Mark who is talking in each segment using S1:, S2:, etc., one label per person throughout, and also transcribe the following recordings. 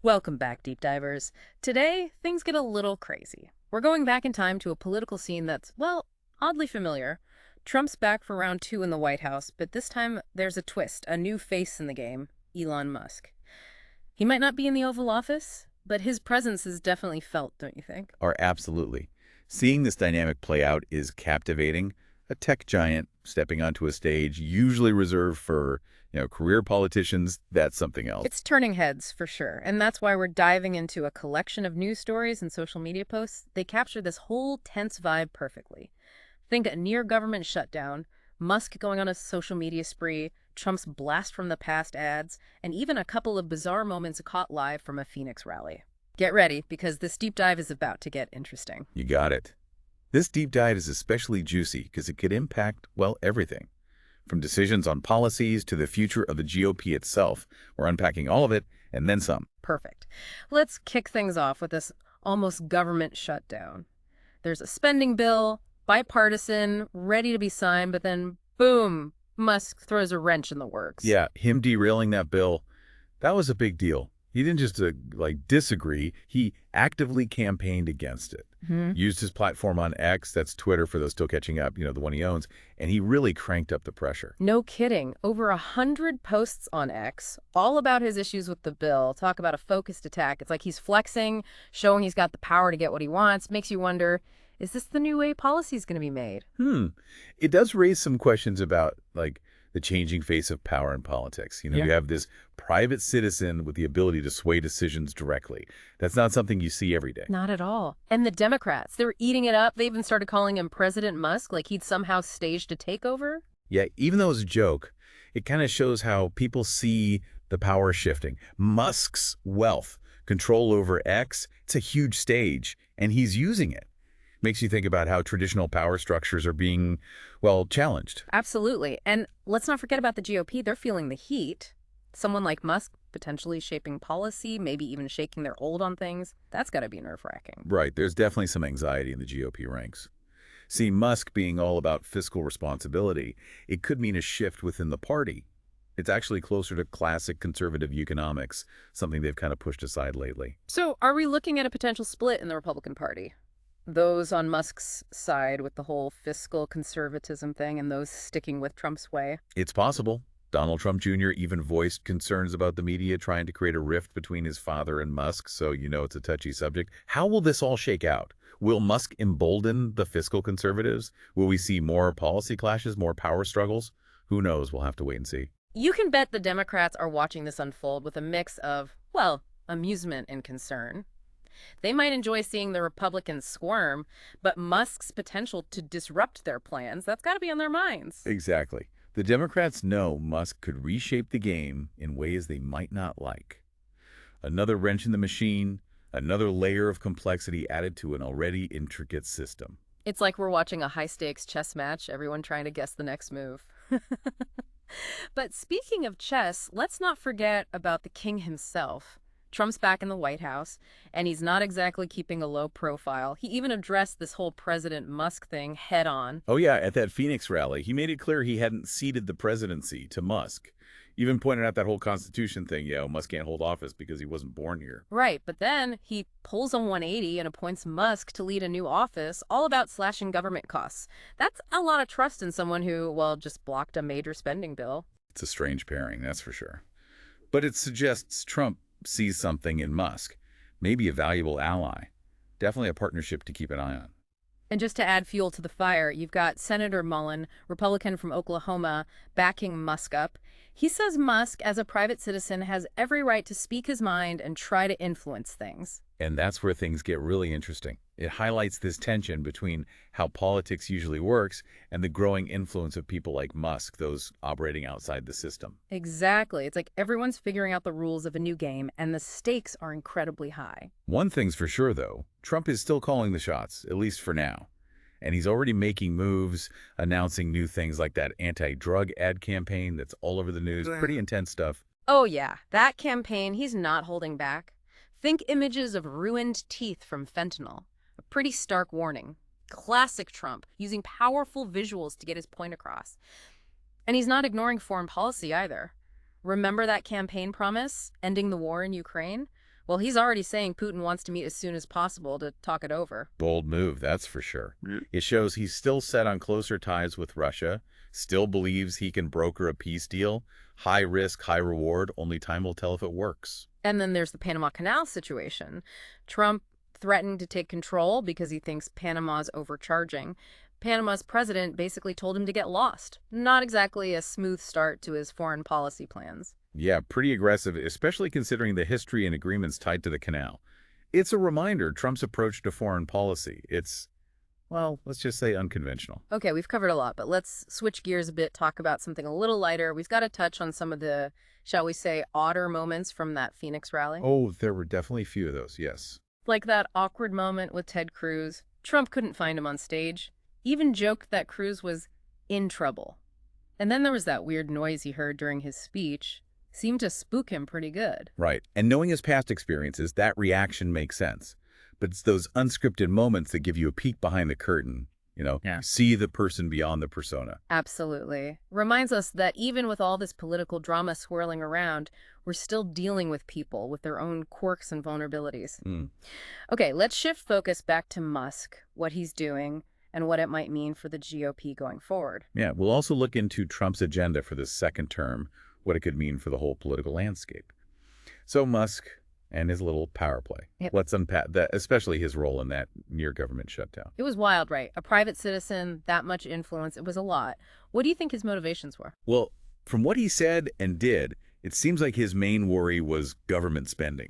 S1: Welcome back, Deep Divers. Today, things get a little crazy. We're going back in time to a political scene that's, well, oddly familiar. Trump's back for round two in the White House, but this time there's a twist, a new face in the game, Elon Musk. He might not be in the Oval Office, but his presence is definitely felt, don't you think?
S2: Are absolutely. Seeing this dynamic play out is captivating. A tech giant stepping onto a stage usually reserved for, career politicians, that's something else.
S1: It's turning heads, for sure, and that's why we're diving into a collection of news stories and social media posts. They capture this whole tense vibe perfectly. Think a near government shutdown, Musk going on a social media spree, Trump's blast from the past ads, and even a couple of bizarre moments caught live from a Phoenix rally. Get ready, because this deep dive is about to get interesting.
S2: You got it. This deep dive is especially juicy because it could impact, well, everything. From decisions on policies to the future of the GOP itself. We're unpacking all of it and then some.
S1: Perfect. Let's kick things off with this almost government shutdown. There's a spending bill, bipartisan, ready to be signed, but then boom, Musk throws a wrench in the works.
S2: Yeah, him derailing that bill, that was a big deal. He didn't just disagree. He actively campaigned against it. Used his platform on X, that's Twitter for those still catching up, the one he owns, and he really cranked up the pressure.
S1: No kidding. Over 100 posts on X, all about his issues with the bill. Talk about a focused attack. It's like he's flexing, showing he's got the power to get what he wants. Makes you wonder, is this the new way policy is going to be made?
S2: It does raise some questions about, the changing face of power in politics. You have this private citizen with the ability to sway decisions directly. That's not something you see every day.
S1: Not at all. And the Democrats, they're eating it up. They even started calling him President Musk, like he'd somehow staged a takeover.
S2: Yeah, even though it's a joke, it kind of shows how people see the power shifting. Musk's wealth, control over X, it's a huge stage, and he's using it. Makes you think about how traditional power structures are being, well, challenged.
S1: Absolutely. And let's not forget about the GOP. They're feeling the heat. Someone like Musk potentially shaping policy, maybe even shaking their hold on things. That's got to be nerve-wracking.
S2: Right, there's definitely some anxiety in the GOP ranks. See, Musk being all about fiscal responsibility, it could mean a shift within the party. It's actually closer to classic conservative economics, something they've kind of pushed aside lately.
S1: So are we looking at a potential split in the Republican Party? Those on Musk's side with the whole fiscal conservatism thing and those sticking with Trump's way?
S2: It's possible. Donald Trump Jr. even voiced concerns about the media trying to create a rift between his father and Musk, so it's a touchy subject. How will this all shake out? Will Musk embolden the fiscal conservatives? Will we see more policy clashes, more power struggles? Who knows? We'll have to wait and see.
S1: You can bet the Democrats are watching this unfold with a mix of, well, amusement and concern. They might enjoy seeing the Republicans squirm, but Musk's potential to disrupt their plans, that's got to be on their minds.
S2: Exactly. The Democrats know Musk could reshape the game in ways they might not like. Another wrench in the machine, another layer of complexity added to an already intricate system.
S1: It's like we're watching a high-stakes chess match, everyone trying to guess the next move. But speaking of chess, let's not forget about the king himself. Trump's back in the White House, and he's not exactly keeping a low profile. He even addressed this whole President Musk thing head on.
S2: Oh yeah, at that Phoenix rally, he made it clear he hadn't ceded the presidency to Musk. Even pointed out that whole Constitution thing, Musk can't hold office because he wasn't born here.
S1: Right, but then he pulls a 180 and appoints Musk to lead a new office, all about slashing government costs. That's a lot of trust in someone who, well, just blocked a major spending bill.
S2: It's a strange pairing, that's for sure. But it suggests Trump sees something in Musk, maybe a valuable ally, definitely a partnership to keep an eye on.
S1: And just to add fuel to the fire, you've got Senator Mullen, Republican from Oklahoma, backing Musk up. He says Musk, as a private citizen, has every right to speak his mind and try to influence things.
S2: And that's where things get really interesting. It highlights this tension between how politics usually works and the growing influence of people like Musk, those operating outside the system.
S1: Exactly. It's like everyone's figuring out the rules of a new game, and the stakes are incredibly high.
S2: One thing's for sure, though. Trump is still calling the shots, at least for now. And he's already making moves, announcing new things like that anti-drug ad campaign that's all over the news. Pretty intense stuff.
S1: Oh, yeah. That campaign, he's not holding back. Think images of ruined teeth from fentanyl. A pretty stark warning. Classic Trump, using powerful visuals to get his point across. And he's not ignoring foreign policy either. Remember that campaign promise, ending the war in Ukraine? Well, he's already saying Putin wants to meet as soon as possible to talk it over.
S2: Bold move, that's for sure.
S3: Yeah.
S2: It shows he's still set on closer ties with Russia, still believes he can broker a peace deal. High risk, high reward, only time will tell if it works.
S1: And then there's the Panama Canal situation. Trump threatened to take control because he thinks Panama's overcharging. Panama's president basically told him to get lost. Not exactly a smooth start to his foreign policy plans.
S2: Yeah, pretty aggressive, especially considering the history and agreements tied to the canal. It's a reminder Trump's approach to foreign policy. It's, well, let's just say unconventional.
S1: Okay, we've covered a lot, but let's switch gears a bit, talk about something a little lighter. We've got to touch on some of the, shall we say, odder moments from that Phoenix rally.
S2: Oh, there were definitely a few of those, yes.
S1: Like that awkward moment with Ted Cruz. Trump couldn't find him on stage. Even joked that Cruz was in trouble. And then there was that weird noise he heard during his speech. Seemed to spook him pretty good.
S2: Right. And knowing his past experiences, that reaction makes sense. But it's those unscripted moments that give you a peek behind the curtain.
S3: Yeah.
S2: See the person beyond the persona.
S1: Absolutely. Reminds us that even with all this political drama swirling around, we're still dealing with people with their own quirks and vulnerabilities. Okay, let's shift focus back to Musk, what he's doing, and what it might mean for the GOP going forward.
S2: Yeah, we'll also look into Trump's agenda for this second term, what it could mean for the whole political landscape. So Musk and his little power play.
S1: Yep.
S2: Let's unpack that, especially his role in that near government shutdown.
S1: It was wild, right? A private citizen, that much influence, it was a lot. What do you think his motivations were?
S2: Well, from what he said and did, it seems like his main worry was government spending.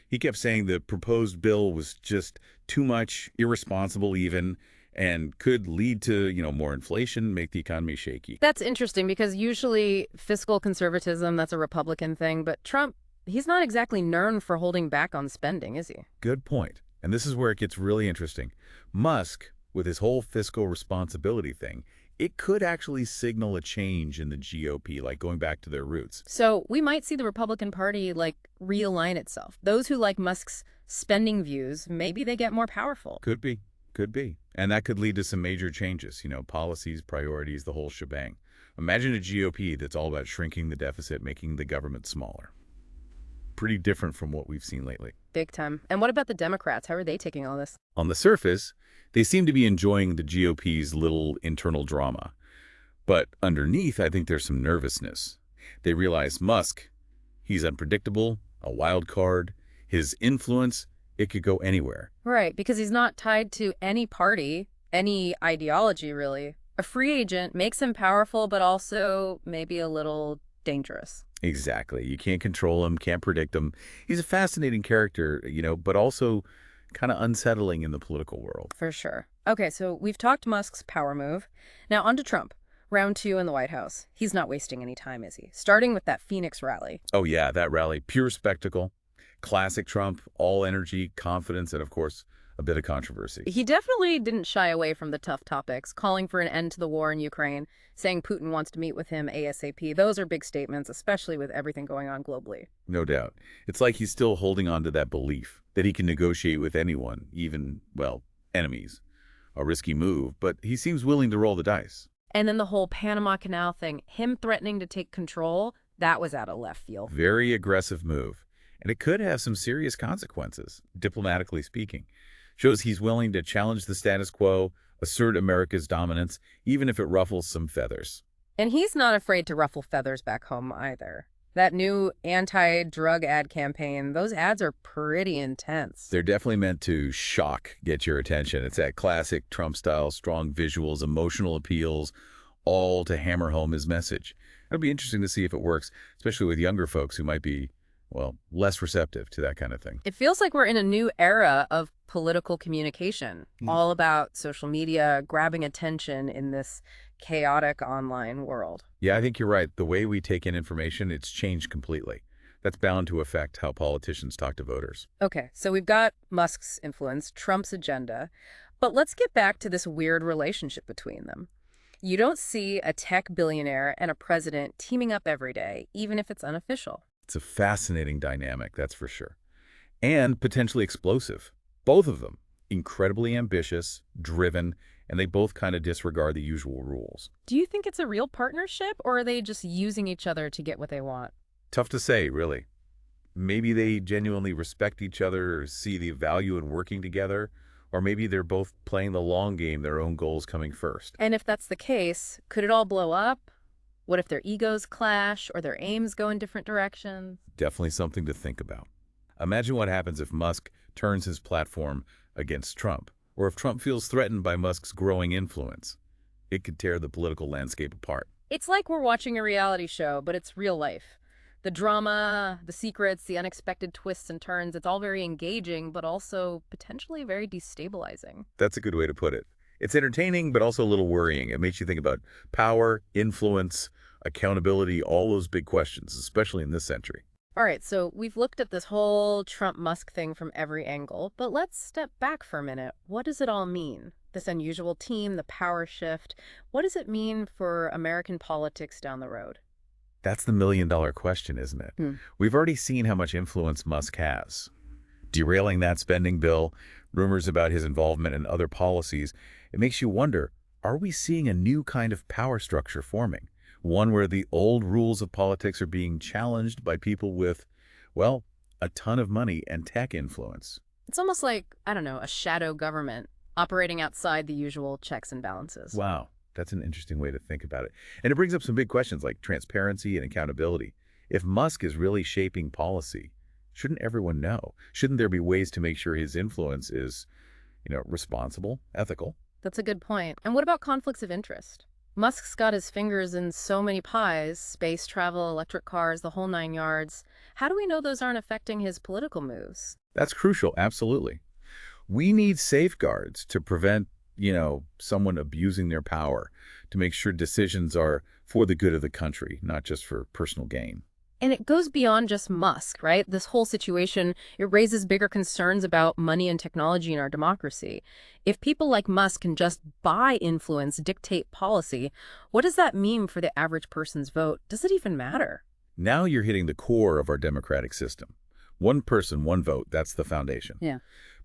S2: He kept saying the proposed bill was just too much, irresponsible even, and could lead to, more inflation, make the economy shaky.
S1: That's interesting because usually fiscal conservatism, that's a Republican thing, but Trump, he's not exactly known for holding back on spending, is he?
S2: Good point. And this is where it gets really interesting. Musk, with his whole fiscal responsibility thing, it could actually signal a change in the GOP, like going back to their roots.
S1: So we might see the Republican Party, realign itself. Those who like Musk's spending views, maybe they get more powerful.
S2: Could be. Could be. And that could lead to some major changes, policies, priorities, the whole shebang. Imagine a GOP that's all about shrinking the deficit, making the government smaller. Pretty different from what we've seen lately.
S1: Big time. And what about the Democrats? How are they taking all this?
S2: On the surface, they seem to be enjoying the GOP's little internal drama. But underneath, I think there's some nervousness. They realize Musk, he's unpredictable, a wild card, his influence, it could go anywhere.
S1: Right, because he's not tied to any party, any ideology, really. A free agent makes him powerful, but also maybe a little dangerous.
S2: Exactly. You can't control him, can't predict him. He's a fascinating character, but also kind of unsettling in the political world.
S1: For sure. Okay, so we've talked Musk's power move. Now on to Trump. Round 2 in the White House. He's not wasting any time, is he? Starting with that Phoenix rally.
S2: Oh yeah, that rally. Pure spectacle. Classic Trump, all energy, confidence, and of course, a bit of controversy.
S1: He definitely didn't shy away from the tough topics, calling for an end to the war in Ukraine, saying Putin wants to meet with him ASAP. Those are big statements, especially with everything going on globally.
S2: No doubt. It's like he's still holding on to that belief that he can negotiate with anyone, even, enemies. A risky move, but he seems willing to roll the dice.
S1: And then the whole Panama Canal thing, him threatening to take control, that was out of left field.
S2: Very aggressive move. And it could have some serious consequences, diplomatically speaking. Shows he's willing to challenge the status quo, assert America's dominance, even if it ruffles some feathers.
S1: And he's not afraid to ruffle feathers back home either. That new anti-drug ad campaign, those ads are pretty intense.
S2: They're definitely meant to get your attention. It's that classic Trump style, strong visuals, emotional appeals, all to hammer home his message. It'll be interesting to see if it works, especially with younger folks who might be less receptive to that kind of thing.
S1: It feels like we're in a new era of political communication, all about social media, grabbing attention in this chaotic online world.
S2: Yeah, I think you're right. The way we take in information, it's changed completely. That's bound to affect how politicians talk to voters.
S1: Okay, so we've got Musk's influence, Trump's agenda, but let's get back to this weird relationship between them. You don't see a tech billionaire and a president teaming up every day, even if it's unofficial.
S2: It's a fascinating dynamic, that's for sure. And potentially explosive. Both of them, incredibly ambitious, driven, and they both kind of disregard the usual rules.
S1: Do you think it's a real partnership, or are they just using each other to get what they want?
S2: Tough to say, really. Maybe they genuinely respect each other or see the value in working together, or maybe they're both playing the long game, their own goals coming first.
S1: And if that's the case, could it all blow up? What if their egos clash or their aims go in different directions?
S2: Definitely something to think about. Imagine what happens if Musk turns his platform against Trump, or if Trump feels threatened by Musk's growing influence. It could tear the political landscape apart.
S1: It's like we're watching a reality show, but it's real life. The drama, the secrets, the unexpected twists and turns, it's all very engaging, but also potentially very destabilizing.
S2: That's a good way to put it. It's entertaining, but also a little worrying. It makes you think about power, influence, accountability, all those big questions, especially in this century.
S1: All right, so we've looked at this whole Trump-Musk thing from every angle, but let's step back for a minute. What does it all mean? This unusual team, the power shift, what does it mean for American politics down the road?
S2: That's the million-dollar question, isn't it?
S1: Hmm.
S2: We've already seen how much influence Musk has. Derailing that spending bill, rumors about his involvement in other policies, it makes you wonder, are we seeing a new kind of power structure forming? One where the old rules of politics are being challenged by people with, well, a ton of money and tech influence.
S1: It's almost like, I don't know, a shadow government operating outside the usual checks and balances.
S2: Wow, that's an interesting way to think about it. And it brings up some big questions like transparency and accountability. If Musk is really shaping policy, shouldn't everyone know? Shouldn't there be ways to make sure his influence is, responsible, ethical?
S1: That's a good point. And what about conflicts of interest? Musk's got his fingers in so many pies, space travel, electric cars, the whole nine yards. How do we know those aren't affecting his political moves?
S2: That's crucial, absolutely. We need safeguards to prevent, someone abusing their power, to make sure decisions are for the good of the country, not just for personal gain.
S1: And it goes beyond just Musk, right? This whole situation, it raises bigger concerns about money and technology in our democracy. If people like Musk can just buy influence, dictate policy, what does that mean for the average person's vote? Does it even matter?
S2: Now you're hitting the core of our democratic system. One person, one vote, that's the foundation.
S1: Yeah.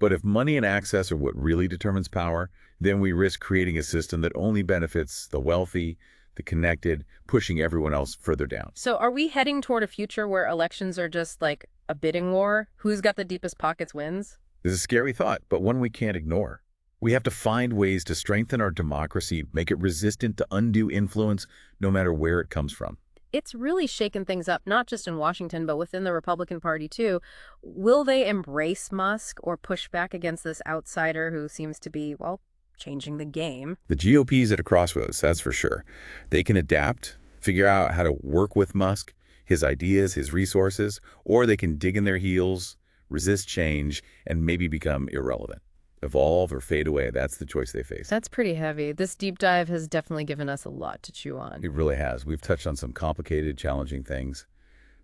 S2: But if money and access are what really determines power, then we risk creating a system that only benefits the wealthy, the connected, pushing everyone else further down.
S1: So are we heading toward a future where elections are just like a bidding war? Who's got the deepest pockets wins?
S2: This is a scary thought, but one we can't ignore. We have to find ways to strengthen our democracy, make it resistant to undue influence, no matter where it comes from.
S1: It's really shaken things up, not just in Washington, but within the Republican Party, too. Will they embrace Musk or push back against this outsider who seems to be, well, changing the game?
S2: The GOP's at a crossroads, that's for sure. They can adapt, figure out how to work with Musk, his ideas, his resources, or they can dig in their heels, resist change, and maybe become irrelevant. Evolve or fade away, that's the choice they face.
S1: That's pretty heavy. This deep dive has definitely given us a lot to chew on.
S2: It really has. We've touched on some complicated, challenging things.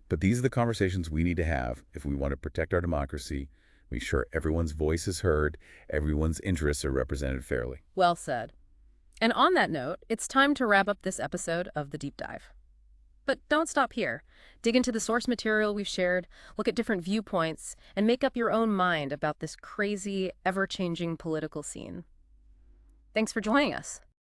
S2: But these are the conversations we need to have if we want to protect our democracy, make sure everyone's voice is heard, everyone's interests are represented fairly.
S1: Well said. And on that note, it's time to wrap up this episode of The Deep Dive. But don't stop here. Dig into the source material we've shared, look at different viewpoints, and make up your own mind about this crazy, ever-changing political scene. Thanks for joining us.